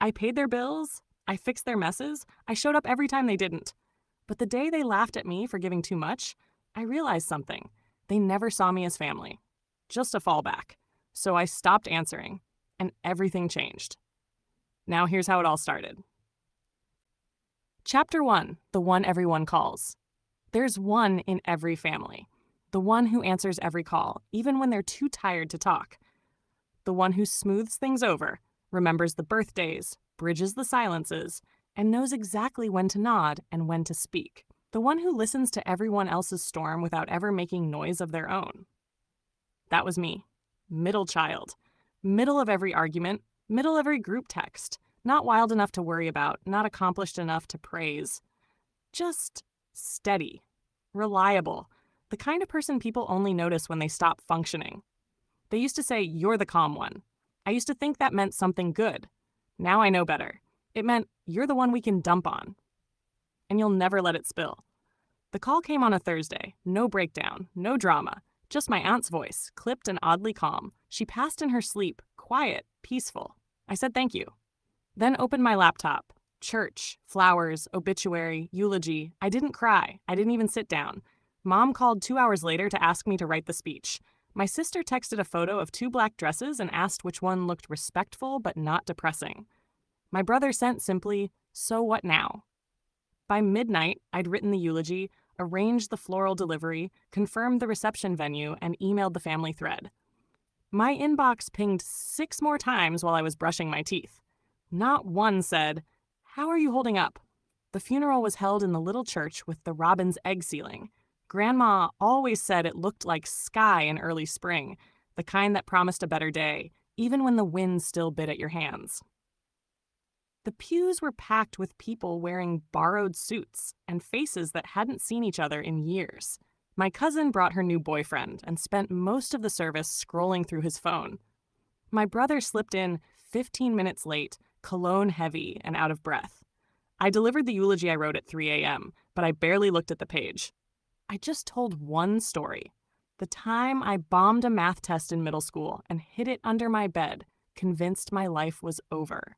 I paid their bills, I fixed their messes, I showed up every time they didn't. But the day they laughed at me for giving too much, I realized something. They never saw me as family, just a fallback. So I stopped answering, and everything changed. Now here's how it all started. Chapter 1, the one everyone calls. There's one in every family. The one who answers every call, even when they're too tired to talk. The one who smooths things over, remembers the birthdays, bridges the silences, and knows exactly when to nod and when to speak. The one who listens to everyone else's storm without ever making noise of their own. That was me. Middle child. Middle of every argument, middle of every group text. Not wild enough to worry about, not accomplished enough to praise. Just steady. Reliable. The kind of person people only notice when they stop functioning. They used to say, "You're the calm one." I used to think that meant something good. Now I know better. It meant, you're the one we can dump on. And you'll never let it spill. The call came on a Thursday. No breakdown, no drama. Just my aunt's voice, clipped and oddly calm. She passed in her sleep, quiet, peaceful. I said thank you. Then opened my laptop. Church, flowers, obituary, eulogy. I didn't cry. I didn't even sit down. Mom called 2 hours later to ask me to write the speech. My sister texted a photo of 2 black dresses and asked which one looked respectful but not depressing. My brother sent simply, "So what now?" By midnight, I'd written the eulogy, arranged the floral delivery, confirmed the reception venue, and emailed the family thread. My inbox pinged 6 more times while I was brushing my teeth. Not one said, "How are you holding up?" The funeral was held in the little church with the robin's egg ceiling. Grandma always said it looked like sky in early spring, the kind that promised a better day, even when the wind still bit at your hands. The pews were packed with people wearing borrowed suits and faces that hadn't seen each other in years. My cousin brought her new boyfriend and spent most of the service scrolling through his phone. My brother slipped in 15 minutes late, cologne heavy and out of breath. I delivered the eulogy I wrote at 3 a.m., but I barely looked at the page. I just told one story. The time I bombed a math test in middle school and hid it under my bed, convinced my life was over.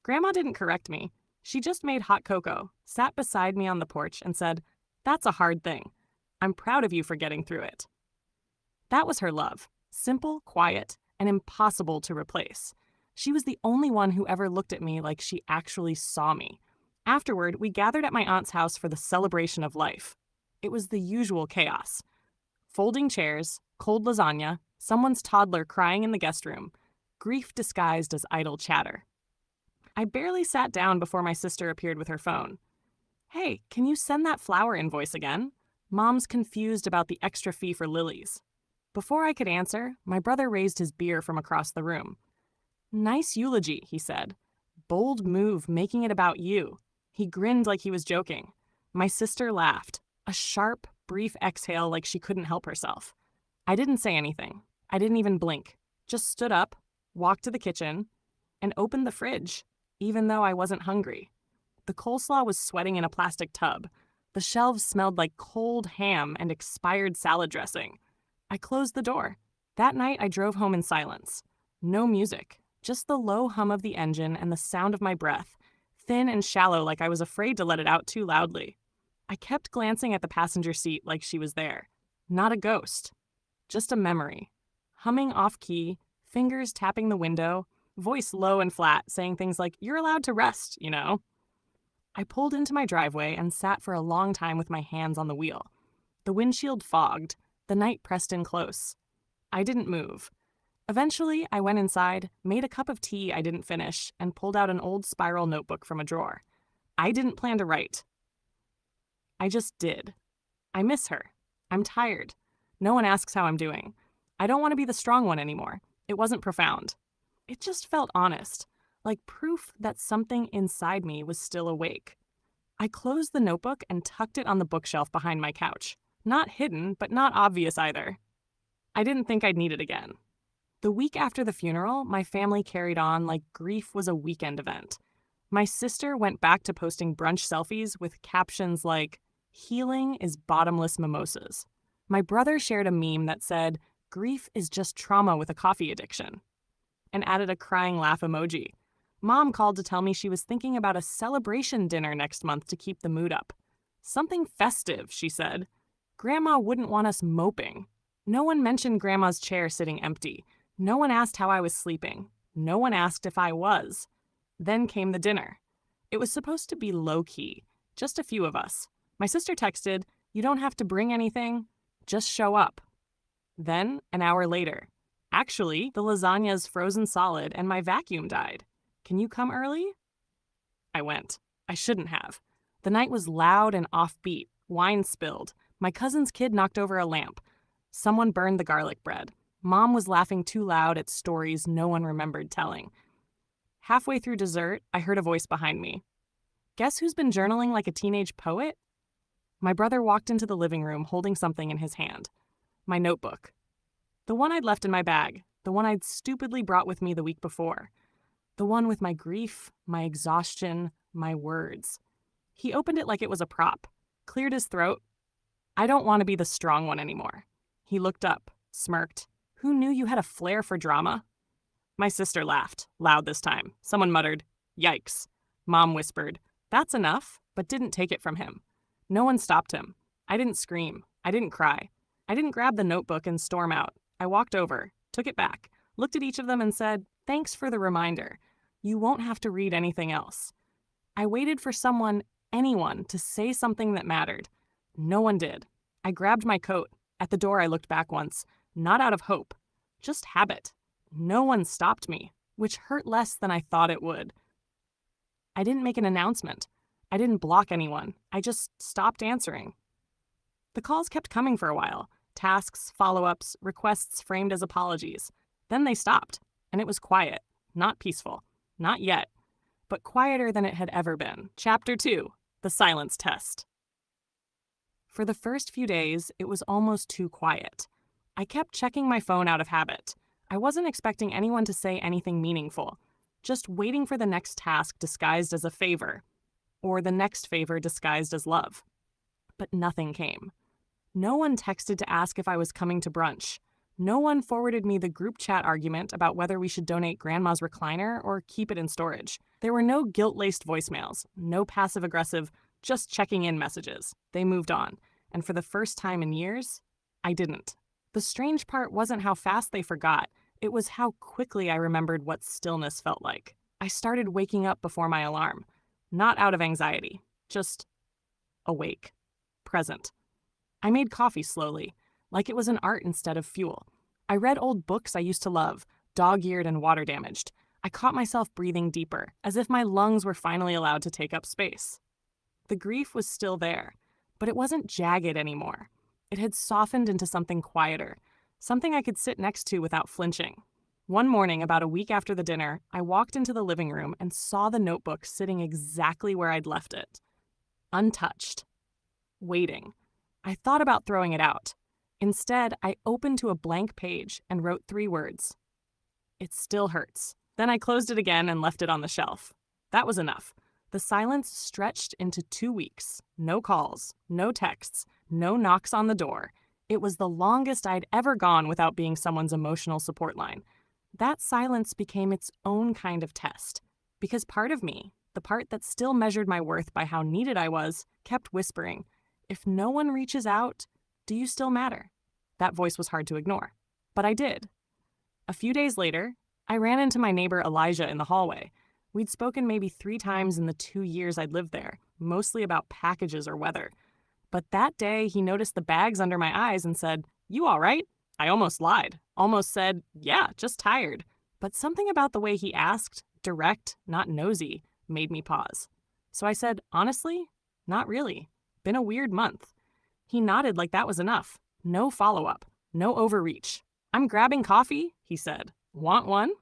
Grandma didn't correct me. She just made hot cocoa, sat beside me on the porch, and said, "That's a hard thing. I'm proud of you for getting through it." That was her love. Simple, quiet, and impossible to replace. She was the only one who ever looked at me like she actually saw me. Afterward, we gathered at my aunt's house for the celebration of life. It was the usual chaos. Folding chairs, cold lasagna, someone's toddler crying in the guest room, grief disguised as idle chatter. I barely sat down before my sister appeared with her phone. "Hey, can you send that flower invoice again? Mom's confused about the extra fee for lilies." Before I could answer, my brother raised his beer from across the room. "Nice eulogy," he said. "Bold move, making it about you." He grinned like he was joking. My sister laughed, a sharp, brief exhale like she couldn't help herself. I didn't say anything. I didn't even blink. Just stood up, walked to the kitchen, and opened the fridge, even though I wasn't hungry. The coleslaw was sweating in a plastic tub. The shelves smelled like cold ham and expired salad dressing. I closed the door. That night, I drove home in silence. No music, just the low hum of the engine and the sound of my breath, thin and shallow like I was afraid to let it out too loudly. I kept glancing at the passenger seat like she was there. Not a ghost, just a memory. Humming off-key, fingers tapping the window, voice low and flat, saying things like, "You're allowed to rest, you know." I pulled into my driveway and sat for a long time with my hands on the wheel. The windshield fogged. The night pressed in close. I didn't move. Eventually, I went inside, made a cup of tea I didn't finish, and pulled out an old spiral notebook from a drawer. I didn't plan to write. I just did. I miss her. I'm tired. No one asks how I'm doing. I don't want to be the strong one anymore. It wasn't profound. It just felt honest, like proof that something inside me was still awake. I closed the notebook and tucked it on the bookshelf behind my couch. Not hidden, but not obvious either. I didn't think I'd need it again. The week after the funeral, my family carried on like grief was a weekend event. My sister went back to posting brunch selfies with captions like, "Healing is bottomless mimosas." My brother shared a meme that said, "Grief is just trauma with a coffee addiction," and added a crying laugh emoji. Mom called to tell me she was thinking about a celebration dinner next month to keep the mood up. Something festive, she said. Grandma wouldn't want us moping. No one mentioned Grandma's chair sitting empty. No one asked how I was sleeping. No one asked if I was. Then came the dinner. It was supposed to be low-key, just a few of us. My sister texted, "You don't have to bring anything, just show up." Then, an hour later, "Actually, the lasagna's frozen solid and my vacuum died. Can you come early?" I went. I shouldn't have. The night was loud and offbeat. Wine spilled. My cousin's kid knocked over a lamp. Someone burned the garlic bread. Mom was laughing too loud at stories no one remembered telling. Halfway through dessert, I heard a voice behind me. "Guess who's been journaling like a teenage poet?" My brother walked into the living room holding something in his hand. My notebook. The one I'd left in my bag. The one I'd stupidly brought with me the week before. The one with my grief, my exhaustion, my words. He opened it like it was a prop, cleared his throat. "I don't want to be the strong one anymore." He looked up, smirked. "Who knew you had a flair for drama?" My sister laughed, loud this time. Someone muttered, "Yikes." Mom whispered, "That's enough," but didn't take it from him. No one stopped him. I didn't scream. I didn't cry. I didn't grab the notebook and storm out. I walked over, took it back, looked at each of them and said, "Thanks for the reminder. You won't have to read anything else." I waited for someone, anyone, to say something that mattered. No one did. I grabbed my coat. At the door I looked back once, not out of hope, just habit. No one stopped me, which hurt less than I thought it would. I didn't make an announcement. I didn't block anyone. I just stopped answering. The calls kept coming for a while. Tasks, follow-ups, requests framed as apologies. Then they stopped, and it was quiet. Not peaceful. Not yet. But quieter than it had ever been. Chapter 2. The Silence Test. For the first few days, it was almost too quiet. I kept checking my phone out of habit. I wasn't expecting anyone to say anything meaningful. Just waiting for the next task disguised as a favor. Or the next favor disguised as love. But nothing came. No one texted to ask if I was coming to brunch. No one forwarded me the group chat argument about whether we should donate Grandma's recliner or keep it in storage. There were no guilt-laced voicemails, no passive-aggressive, just checking in messages. They moved on. And for the first time in years, I didn't. The strange part wasn't how fast they forgot. It was how quickly I remembered what stillness felt like. I started waking up before my alarm. Not out of anxiety, just awake, present. I made coffee slowly, like it was an art instead of fuel. I read old books I used to love, dog-eared and water-damaged. I caught myself breathing deeper, as if my lungs were finally allowed to take up space. The grief was still there, but it wasn't jagged anymore. It had softened into something quieter, something I could sit next to without flinching. One morning, about a week after the dinner, I walked into the living room and saw the notebook sitting exactly where I'd left it. Untouched. Waiting. I thought about throwing it out. Instead, I opened to a blank page and wrote 3 words. "It still hurts." Then I closed it again and left it on the shelf. That was enough. The silence stretched into 2 weeks. No calls, no texts, no knocks on the door. It was the longest I'd ever gone without being someone's emotional support line. That silence became its own kind of test. Because part of me, the part that still measured my worth by how needed I was, kept whispering, "If no one reaches out, do you still matter?" That voice was hard to ignore. But I did. A few days later, I ran into my neighbor Elijah in the hallway. We'd spoken maybe 3 times in the 2 years I'd lived there, mostly about packages or weather. But that day, he noticed the bags under my eyes and said, "You all right?" I almost lied. Almost said, "Yeah, just tired." But something about the way he asked, direct, not nosy, made me pause. So I said, "Honestly, not really. Been a weird month." He nodded like that was enough. No follow-up. No overreach. "I'm grabbing coffee," he said. "Want one?"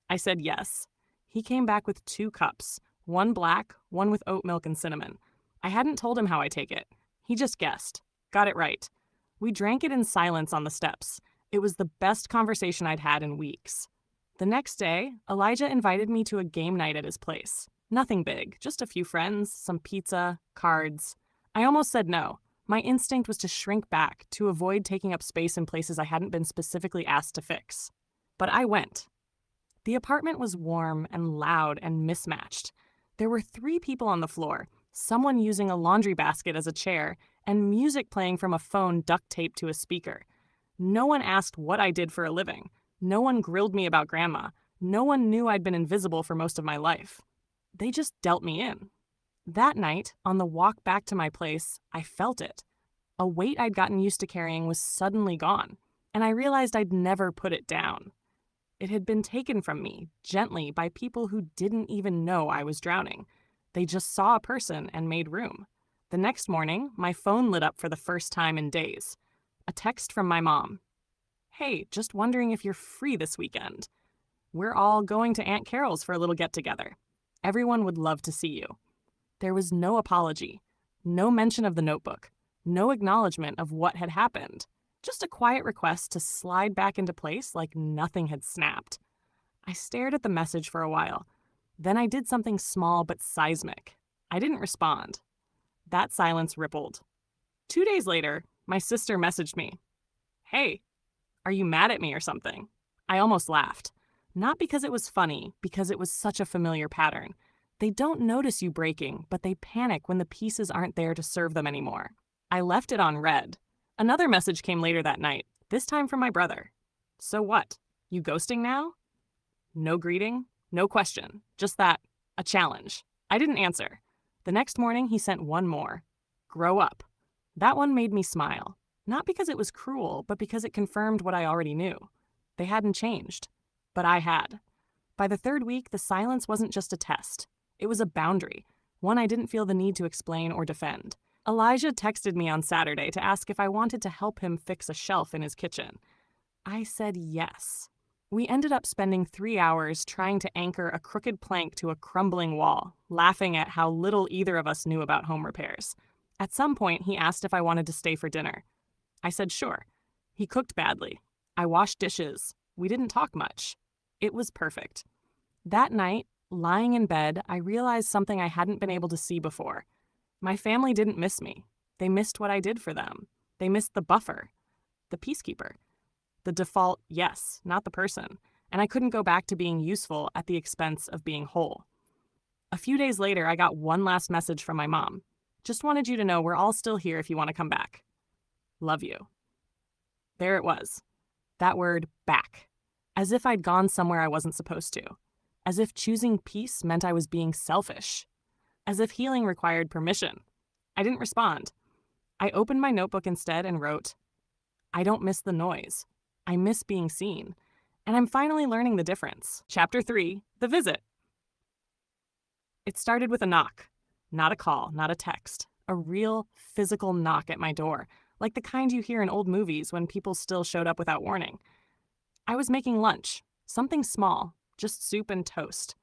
I said yes. He came back with 2 cups, one black, one with oat milk and cinnamon. I hadn't told him how I take it. He just guessed. Got it right. We drank it in silence on the steps. It was the best conversation I'd had in weeks. The next day, Elijah invited me to a game night at his place. Nothing big, just a few friends, some pizza, cards. I almost said no. My instinct was to shrink back, to avoid taking up space in places I hadn't been specifically asked to fix. But I went. The apartment was warm and loud and mismatched. There were 3 people on the floor, someone using a laundry basket as a chair, and music playing from a phone duct taped to a speaker. No one asked what I did for a living. No one grilled me about grandma. No one knew I'd been invisible for most of my life. They just dealt me in. That night, on the walk back to my place, I felt it. A weight I'd gotten used to carrying was suddenly gone, and I realized I'd never put it down. It had been taken from me, gently, by people who didn't even know I was drowning. They just saw a person and made room. The next morning, my phone lit up for the first time in days. A text from my mom. "Hey, just wondering if you're free this weekend. We're all going to Aunt Carol's for a little get-together. Everyone would love to see you." There was no apology, no mention of the notebook, no acknowledgement of what had happened. Just a quiet request to slide back into place like nothing had snapped. I stared at the message for a while. Then I did something small but seismic. I didn't respond. That silence rippled. 2 days later, my sister messaged me. "Hey, are you mad at me or something?" I almost laughed. Not because it was funny, because it was such a familiar pattern. They don't notice you breaking, but they panic when the pieces aren't there to serve them anymore. I left it on read. Another message came later that night, this time from my brother. "So what? You ghosting now?" No greeting, no question, just that, a challenge. I didn't answer. The next morning, he sent one more. "Grow up." That one made me smile. Not because it was cruel, but because it confirmed what I already knew. They hadn't changed. But I had. By the 3rd week, the silence wasn't just a test. It was a boundary, one I didn't feel the need to explain or defend. Elijah texted me on Saturday to ask if I wanted to help him fix a shelf in his kitchen. I said yes. We ended up spending 3 hours trying to anchor a crooked plank to a crumbling wall, laughing at how little either of us knew about home repairs. At some point, he asked if I wanted to stay for dinner. I said sure. He cooked badly. I washed dishes. We didn't talk much. It was perfect. That night, lying in bed, I realized something I hadn't been able to see before. My family didn't miss me. They missed what I did for them. They missed the buffer, the peacekeeper. The default yes, not the person. And I couldn't go back to being useful at the expense of being whole. A few days later, I got one last message from my mom. "Just wanted you to know we're all still here if you want to come back. Love you." There it was. That word, back. As if I'd gone somewhere I wasn't supposed to. As if choosing peace meant I was being selfish. As if healing required permission. I didn't respond. I opened my notebook instead and wrote, "I don't miss the noise. I miss being seen. And I'm finally learning the difference." Chapter 3, The Visit. It started with a knock. Not a call, not a text. A real, physical knock at my door, like the kind you hear in old movies when people still showed up without warning. I was making lunch, something small, just soup and toast.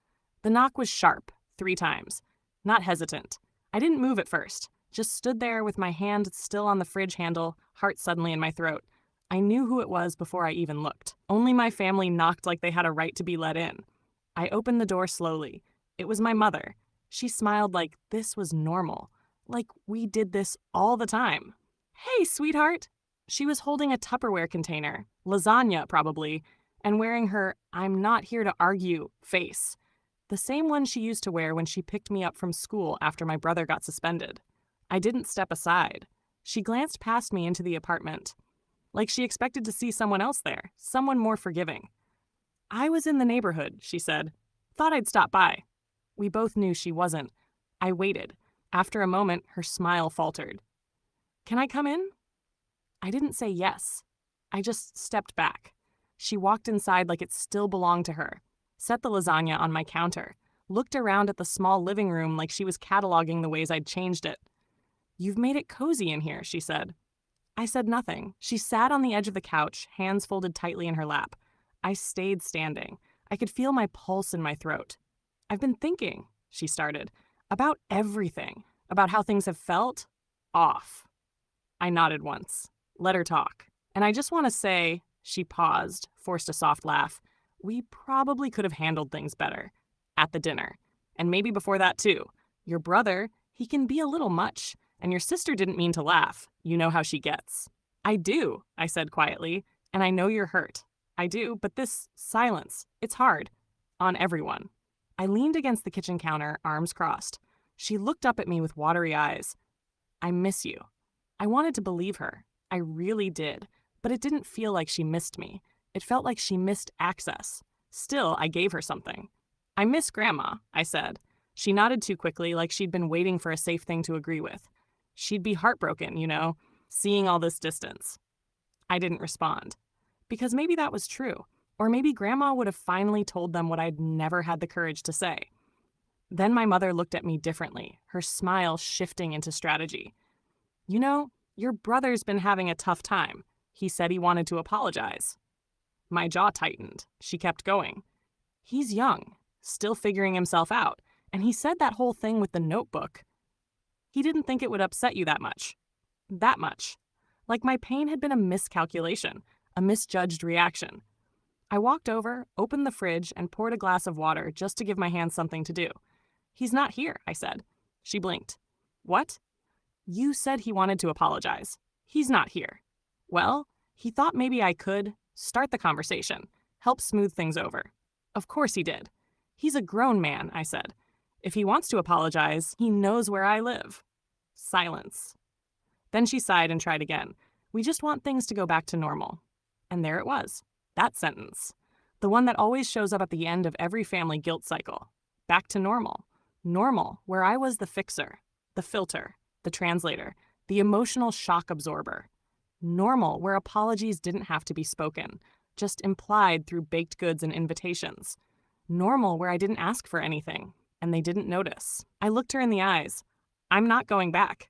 The knock was sharp, 3 times, not hesitant. I didn't move at first, just stood there with my hand still on the fridge handle, heart suddenly in my throat. I knew who it was before I even looked. Only my family knocked like they had a right to be let in. I opened the door slowly. It was my mother. She smiled like this was normal, like we did this all the time. "Hey, sweetheart." She was holding a Tupperware container, lasagna probably, and wearing her "I'm not here to argue" face. The same one she used to wear when she picked me up from school after my brother got suspended. I didn't step aside. She glanced past me into the apartment, like she expected to see someone else there, someone more forgiving. "I was in the neighborhood," she said. "Thought I'd stop by." We both knew she wasn't. I waited. After a moment, her smile faltered. "Can I come in?" I didn't say yes. I just stepped back. She walked inside like it still belonged to her, set the lasagna on my counter, looked around at the small living room like she was cataloging the ways I'd changed it. "You've made it cozy in here," she said. I said nothing. She sat on the edge of the couch, hands folded tightly in her lap. I stayed standing. I could feel my pulse in my throat. "I've been thinking," she started, "about everything, about how things have felt off." I nodded once. Let her talk. "And I just want to say," she paused, forced a soft laugh, "we probably could have handled things better. At the dinner. And maybe before that too. Your brother, he can be a little much. And your sister didn't mean to laugh. You know how she gets." "I do," I said quietly. "And I know you're hurt. I do, but this silence, it's hard. On everyone. I leaned against the kitchen counter, arms crossed. She looked up at me with watery eyes. I miss you. I wanted to believe her. I really did. But it didn't feel like she missed me. It felt like she missed access. Still, I gave her something. I miss Grandma, I said. She nodded too quickly, like she'd been waiting for a safe thing to agree with. She'd be heartbroken, seeing all this distance. I didn't respond. Because maybe that was true. Or maybe Grandma would have finally told them what I'd never had the courage to say. Then my mother looked at me differently, her smile shifting into strategy. Your brother's been having a tough time. He said he wanted to apologize. My jaw tightened. She kept going. He's young, still figuring himself out, and he said that whole thing with the notebook. He didn't think it would upset you that much. That much. Like my pain had been a miscalculation, a misjudged reaction. I walked over, opened the fridge, and poured a glass of water just to give my hands something to do. He's not here, I said. She blinked. What? You said he wanted to apologize. He's not here. Well, he thought maybe I could start the conversation, help smooth things over. Of course he did. He's a grown man, I said. If he wants to apologize, he knows where I live. Silence. Then she sighed and tried again. We just want things to go back to normal. And there it was. That sentence. The one that always shows up at the end of every family guilt cycle. Back to normal. Normal, where I was the fixer, the filter, the translator, the emotional shock absorber. Normal, where apologies didn't have to be spoken, just implied through baked goods and invitations. Normal, where I didn't ask for anything, and they didn't notice. I looked her in the eyes. I'm not going back.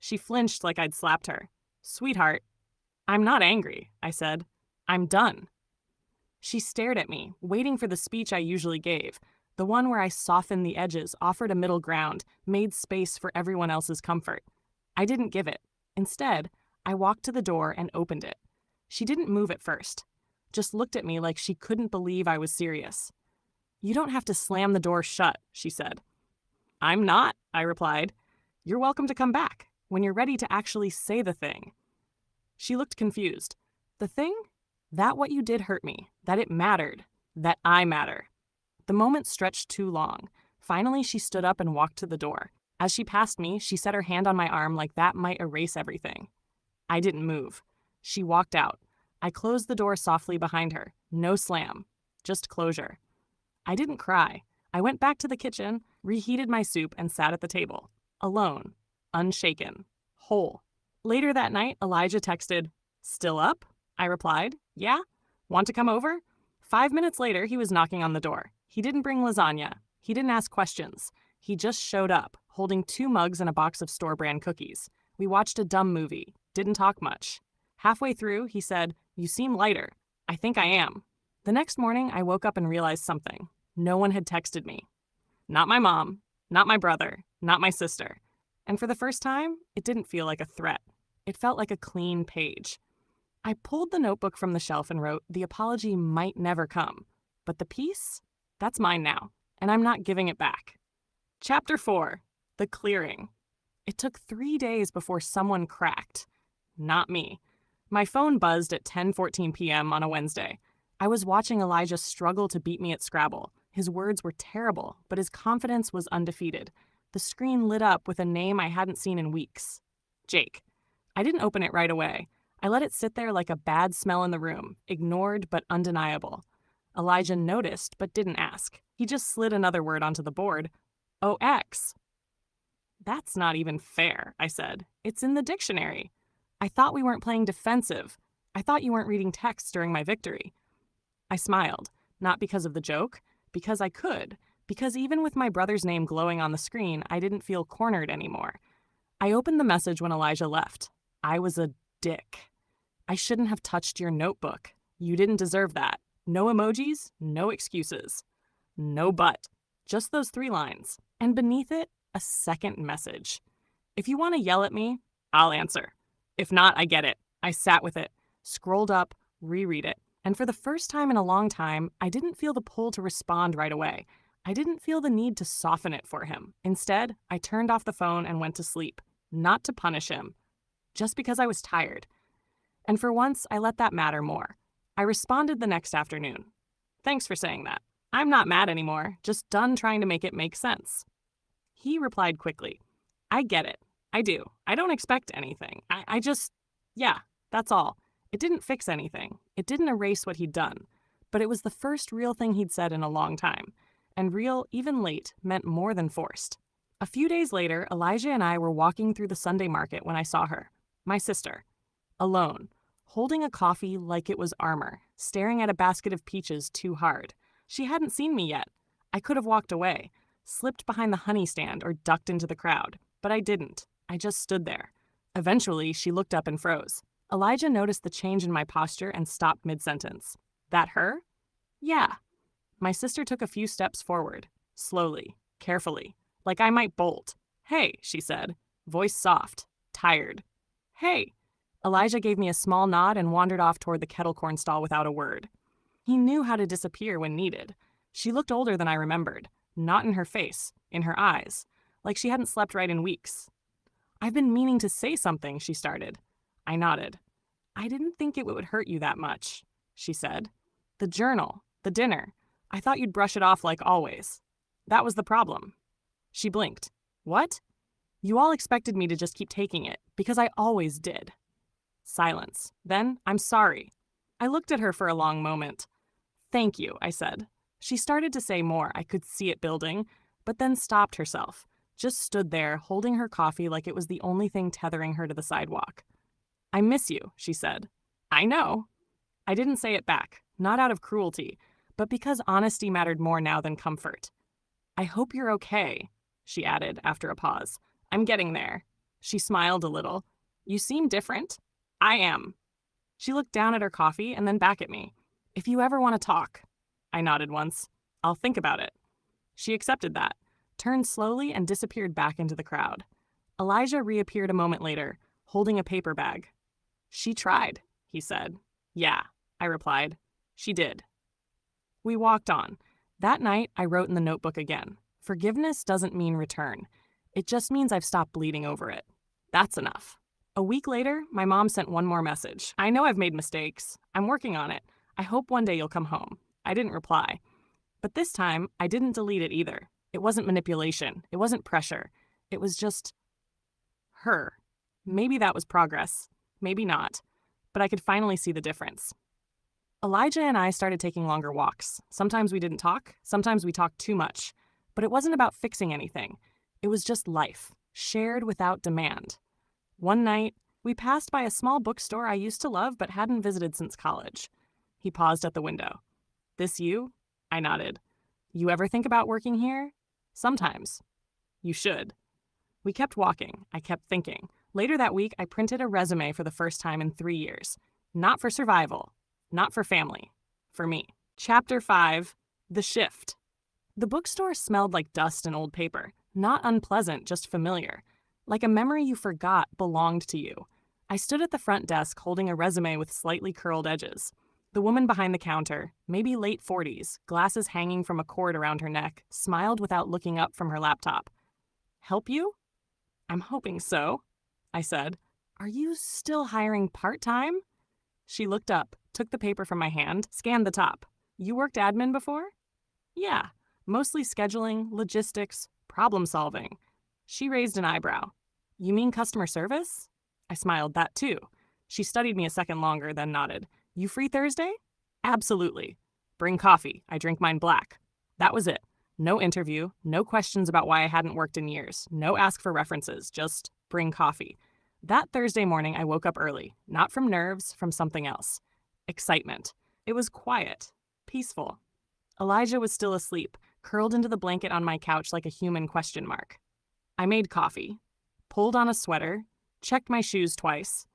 She flinched like I'd slapped her. Sweetheart, I'm not angry, I said. I'm done. She stared at me, waiting for the speech I usually gave, the one where I softened the edges, offered a middle ground, made space for everyone else's comfort. I didn't give it. Instead, I walked to the door and opened it. She didn't move at first, just looked at me like she couldn't believe I was serious. You don't have to slam the door shut, she said. I'm not, I replied. You're welcome to come back, when you're ready to actually say the thing. She looked confused. The thing? That what you did hurt me, that it mattered, that I matter. The moment stretched too long. Finally, she stood up and walked to the door. As she passed me, she set her hand on my arm like that might erase everything. I didn't move. She walked out. I closed the door softly behind her. No slam, just closure. I didn't cry. I went back to the kitchen, reheated my soup, and sat at the table. Alone, unshaken, whole. Later that night, Elijah texted, "Still up?" I replied, "Yeah? Want to come over?" 5 minutes later, he was knocking on the door. He didn't bring lasagna. He didn't ask questions. He just showed up, holding 2 mugs and a box of store-brand cookies. We watched a dumb movie. Didn't talk much. Halfway through, he said, "You seem lighter." I think I am. The next morning, I woke up and realized something. No one had texted me. Not my mom, not my brother, not my sister. And for the first time, it didn't feel like a threat. It felt like a clean page. I pulled the notebook from the shelf and wrote, "The apology might never come. But the peace? That's mine now, and I'm not giving it back." Chapter 4. The Clearing. It took 3 days before someone cracked. Not me. My phone buzzed at 10:14 p.m. on a Wednesday. I was watching Elijah struggle to beat me at Scrabble. His words were terrible, but his confidence was undefeated. The screen lit up with a name I hadn't seen in weeks. Jake. I didn't open it right away. I let it sit there like a bad smell in the room, ignored but undeniable. Elijah noticed but didn't ask. He just slid another word onto the board. OX. That's not even fair, I said. It's in the dictionary. I thought we weren't playing defensive. I thought you weren't reading text during my victory. I smiled, not because of the joke, because I could, because even with my brother's name glowing on the screen, I didn't feel cornered anymore. I opened the message when Elijah left. I was a dick. I shouldn't have touched your notebook. You didn't deserve that. No emojis, no excuses. No but. Just those 3 lines. And beneath it, a second message. If you want to yell at me, I'll answer. If not, I get it. I sat with it, scrolled up, reread it. And for the first time in a long time, I didn't feel the pull to respond right away. I didn't feel the need to soften it for him. Instead, I turned off the phone and went to sleep. Not to punish him. Just because I was tired. And for once, I let that matter more. I responded the next afternoon. Thanks for saying that. I'm not mad anymore, just done trying to make it make sense. He replied quickly, I get it. I do. I don't expect anything. I just, yeah, that's all. It didn't fix anything. It didn't erase what he'd done. But it was the first real thing he'd said in a long time. And real, even late, meant more than forced. A few days later, Elijah and I were walking through the Sunday market when I saw her, my sister, alone, holding a coffee like it was armor, staring at a basket of peaches too hard. She hadn't seen me yet. I could have walked away, slipped behind the honey stand, or ducked into the crowd, but I didn't. I just stood there. Eventually, she looked up and froze. Elijah noticed the change in my posture and stopped mid-sentence. That her? Yeah. My sister took a few steps forward, slowly, carefully, like I might bolt. Hey, she said, voice soft, tired. Hey. Elijah gave me a small nod and wandered off toward the kettle corn stall without a word. He knew how to disappear when needed. She looked older than I remembered, not in her face, in her eyes, like she hadn't slept right in weeks. I've been meaning to say something, she started. I nodded. I didn't think it would hurt you that much, she said. The journal, the dinner. I thought you'd brush it off like always. That was the problem. She blinked. What? You all expected me to just keep taking it, because I always did. Silence. Then, I'm sorry. I looked at her for a long moment. Thank you, I said. She started to say more, I could see it building, but then stopped herself, just stood there, holding her coffee like it was the only thing tethering her to the sidewalk. I miss you, she said. I know. I didn't say it back, not out of cruelty, but because honesty mattered more now than comfort. I hope you're okay, she added after a pause. I'm getting there. She smiled a little. You seem different. I am. She looked down at her coffee and then back at me. If you ever want to talk. I nodded once. I'll think about it. She accepted that, turned slowly and disappeared back into the crowd. Elijah reappeared a moment later, holding a paper bag. She tried, he said. Yeah, I replied. She did. We walked on. That night, I wrote in the notebook again. Forgiveness doesn't mean return. It just means I've stopped bleeding over it. That's enough. A week later, my mom sent one more message. I know I've made mistakes. I'm working on it. I hope one day you'll come home. I didn't reply. But this time, I didn't delete it either. It wasn't manipulation. It wasn't pressure. It was just her. Maybe that was progress. Maybe not. But I could finally see the difference. Elijah and I started taking longer walks. Sometimes we didn't talk. Sometimes we talked too much. But it wasn't about fixing anything. It was just life, shared without demand. One night, we passed by a small bookstore I used to love but hadn't visited since college. He paused at the window. This you? I nodded. You ever think about working here? Sometimes. You should. We kept walking. I kept thinking. Later that week, I printed a resume for the first time in 3 years. Not for survival. Not for family. For me. Chapter 5. The Shift. The bookstore smelled like dust and old paper. Not unpleasant, just familiar. Like a memory you forgot belonged to you. I stood at the front desk holding a resume with slightly curled edges. The woman behind the counter, maybe late 40s, glasses hanging from a cord around her neck, smiled without looking up from her laptop. Help you? I'm hoping so, I said. Are you still hiring part-time? She looked up, took the paper from my hand, scanned the top. You worked admin before? Yeah, mostly scheduling, logistics, problem solving. She raised an eyebrow. You mean customer service? I smiled, that too. She studied me a second longer, then nodded. You free Thursday? Absolutely. Bring coffee. I drink mine black. That was it. No interview, no questions about why I hadn't worked in years, no ask for references, just bring coffee. That Thursday morning, I woke up early, not from nerves, from something else. Excitement. It was quiet, peaceful. Elijah was still asleep, curled into the blanket on my couch like a human question mark. I made coffee, pulled on a sweater, checked my shoes twice.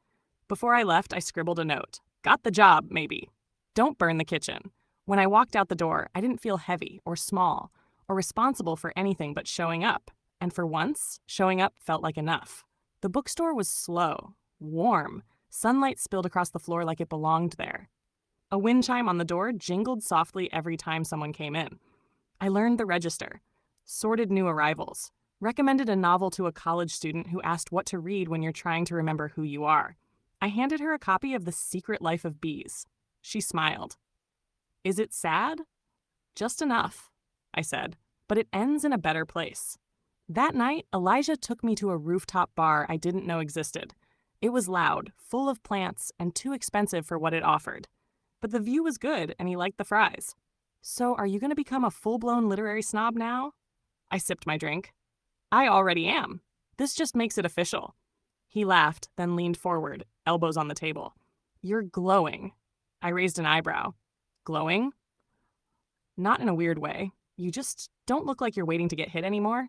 Before I left, I scribbled a note. Got the job, maybe. Don't burn the kitchen. When I walked out the door, I didn't feel heavy or small or responsible for anything but showing up. And for once, showing up felt like enough. The bookstore was slow, warm. Sunlight spilled across the floor like it belonged there. A wind chime on the door jingled softly every time someone came in. I learned the register, sorted new arrivals, recommended a novel to a college student who asked what to read when you're trying to remember who you are. I handed her a copy of The Secret Life of Bees. She smiled. Is it sad? Just enough, I said, but it ends in a better place. That night, Elijah took me to a rooftop bar I didn't know existed. It was loud, full of plants, and too expensive for what it offered. But the view was good, and he liked the fries. So are you going to become a full-blown literary snob now? I sipped my drink. I already am. This just makes it official. He laughed, then leaned forward, elbows on the table. You're glowing. I raised an eyebrow. Glowing? Not in a weird way. You just don't look like you're waiting to get hit anymore.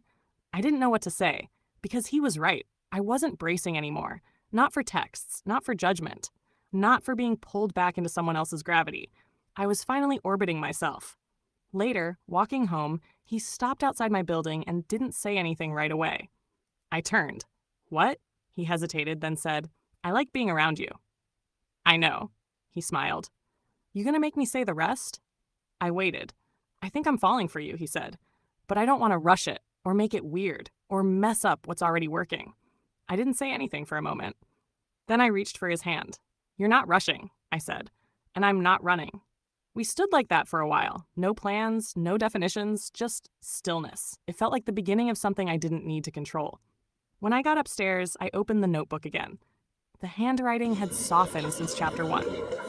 I didn't know what to say, because he was right. I wasn't bracing anymore. Not for texts, not for judgment, not for being pulled back into someone else's gravity. I was finally orbiting myself. Later, walking home, he stopped outside my building and didn't say anything right away. I turned. What? He hesitated, then said, I like being around you. I know. He smiled. You gonna make me say the rest? I waited. I think I'm falling for you, he said. But I don't want to rush it, or make it weird, or mess up what's already working. I didn't say anything for a moment. Then I reached for his hand. You're not rushing, I said, and I'm not running. We stood like that for a while. No plans, no definitions, just stillness. It felt like the beginning of something I didn't need to control. When I got upstairs, I opened the notebook again. The handwriting had softened since chapter 1.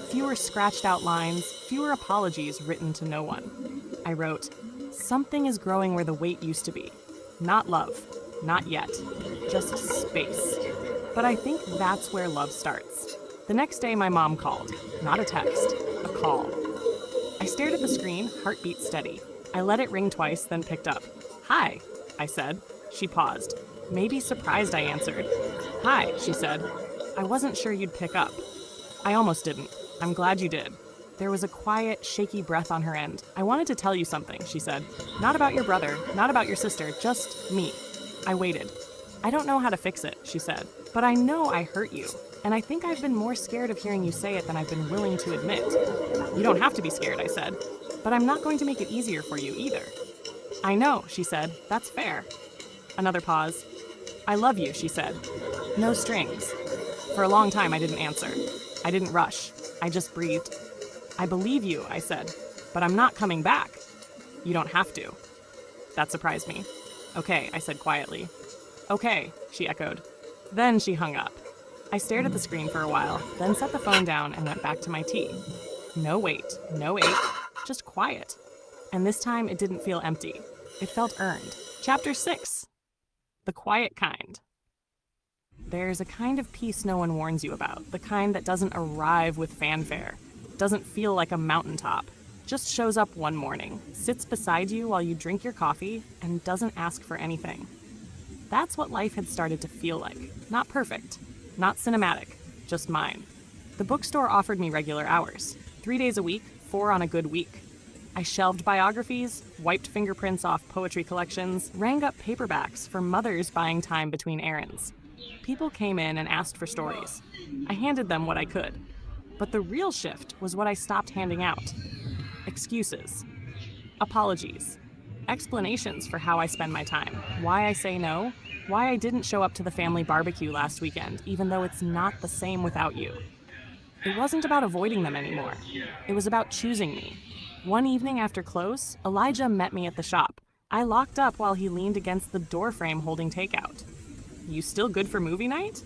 Fewer scratched out lines, fewer apologies written to no one. I wrote, something is growing where the weight used to be. Not love. Not yet. Just space. But I think that's where love starts. The next day, my mom called. Not a text. A call. I stared at the screen, heartbeat steady. I let it ring twice, then picked up. Hi, I said. She paused. Maybe surprised I answered. Hi, she said. I wasn't sure you'd pick up. I almost didn't. I'm glad you did. There was a quiet, shaky breath on her end. I wanted to tell you something, she said. Not about your brother, not about your sister, just me. I waited. I don't know how to fix it, she said. But I know I hurt you. And I think I've been more scared of hearing you say it than I've been willing to admit. You don't have to be scared, I said. But I'm not going to make it easier for you either. I know, she said. That's fair. Another pause. I love you, she said. No strings. For a long time, I didn't answer. I didn't rush. I just breathed. I believe you, I said. But I'm not coming back. You don't have to. That surprised me. Okay, I said quietly. Okay, she echoed. Then she hung up. I stared at the screen for a while, then set the phone down and went back to my tea. No wait, just quiet. And this time it didn't feel empty. It felt earned. Chapter 6. The quiet kind. There's a kind of peace no one warns you about, the kind that doesn't arrive with fanfare, doesn't feel like a mountaintop, just shows up one morning, sits beside you while you drink your coffee, and doesn't ask for anything. That's what life had started to feel like. Not perfect, not cinematic, just mine. The bookstore offered me regular hours, 3 days a week, 4 on a good week. I shelved biographies, wiped fingerprints off poetry collections, rang up paperbacks for mothers buying time between errands. People came in and asked for stories. I handed them what I could. But the real shift was what I stopped handing out. Excuses. Apologies. Explanations for how I spend my time. Why I say no. Why I didn't show up to the family barbecue last weekend, even though it's not the same without you. It wasn't about avoiding them anymore. It was about choosing me. One evening after close, Elijah met me at the shop. I locked up while he leaned against the doorframe holding takeout. You still good for movie night?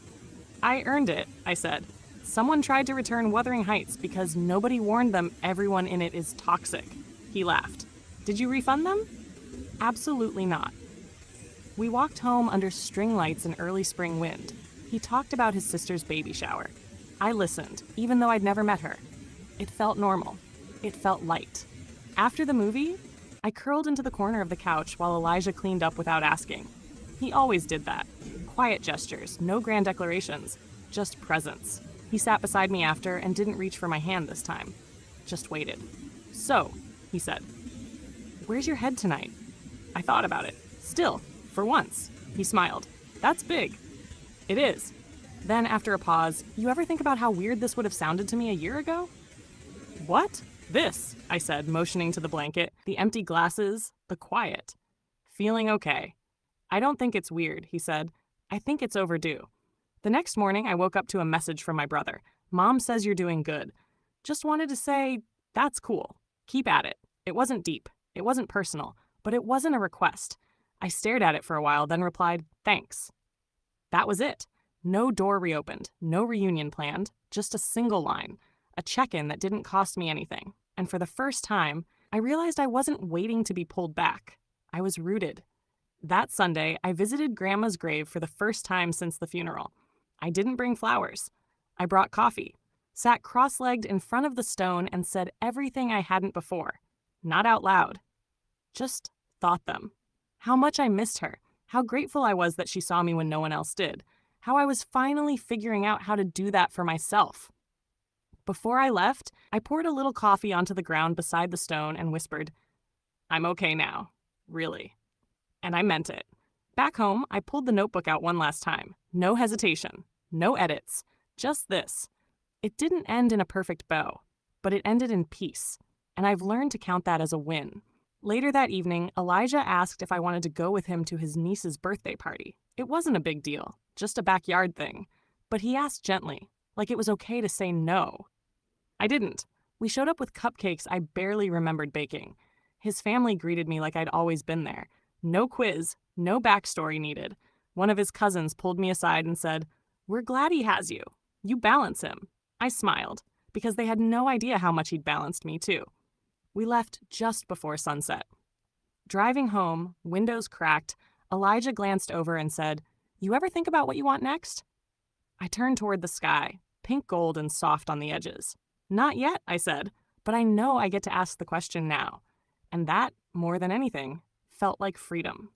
I earned it, I said. Someone tried to return Wuthering Heights because nobody warned them everyone in it is toxic. He laughed. Did you refund them? Absolutely not. We walked home under string lights and early spring wind. He talked about his sister's baby shower. I listened, even though I'd never met her. It felt normal. It felt light. After the movie, I curled into the corner of the couch while Elijah cleaned up without asking. He always did that. Quiet gestures, no grand declarations, just presence. He sat beside me after and didn't reach for my hand this time. Just waited. So, he said, where's your head tonight? I thought about it. Still, for once. He smiled. That's big. It is. Then, after a pause, you ever think about how weird this would have sounded to me a year ago? What? This, I said, motioning to the blanket, the empty glasses, the quiet. Feeling okay. I don't think it's weird, he said. I think it's overdue. The next morning, I woke up to a message from my brother. Mom says you're doing good. Just wanted to say, that's cool. Keep at it. It wasn't deep. It wasn't personal, but it wasn't a request. I stared at it for a while, then replied, "Thanks." That was it. No door reopened, no reunion planned, just a single line, a check-in that didn't cost me anything. And for the first time, I realized I wasn't waiting to be pulled back. I was rooted. That Sunday, I visited Grandma's grave for the first time since the funeral. I didn't bring flowers. I brought coffee, sat cross-legged in front of the stone and said everything I hadn't before. Not out loud. Just thought them. How much I missed her. How grateful I was that she saw me when no one else did. How I was finally figuring out how to do that for myself. Before I left, I poured a little coffee onto the ground beside the stone and whispered, "I'm okay now. Really." And I meant it. Back home, I pulled the notebook out one last time. No hesitation. No edits. Just this. It didn't end in a perfect bow, but it ended in peace. And I've learned to count that as a win. Later that evening, Elijah asked if I wanted to go with him to his niece's birthday party. It wasn't a big deal, just a backyard thing. But he asked gently, like it was okay to say no. I didn't. We showed up with cupcakes I barely remembered baking. His family greeted me like I'd always been there. No quiz, no backstory needed. One of his cousins pulled me aside and said, "We're glad he has you. You balance him." I smiled, because they had no idea how much he'd balanced me too. We left just before sunset. Driving home, windows cracked, Elijah glanced over and said, "You ever think about what you want next?" I turned toward the sky, pink gold and soft on the edges. "Not yet," I said, "but I know I get to ask the question now." And that, more than anything, felt like freedom.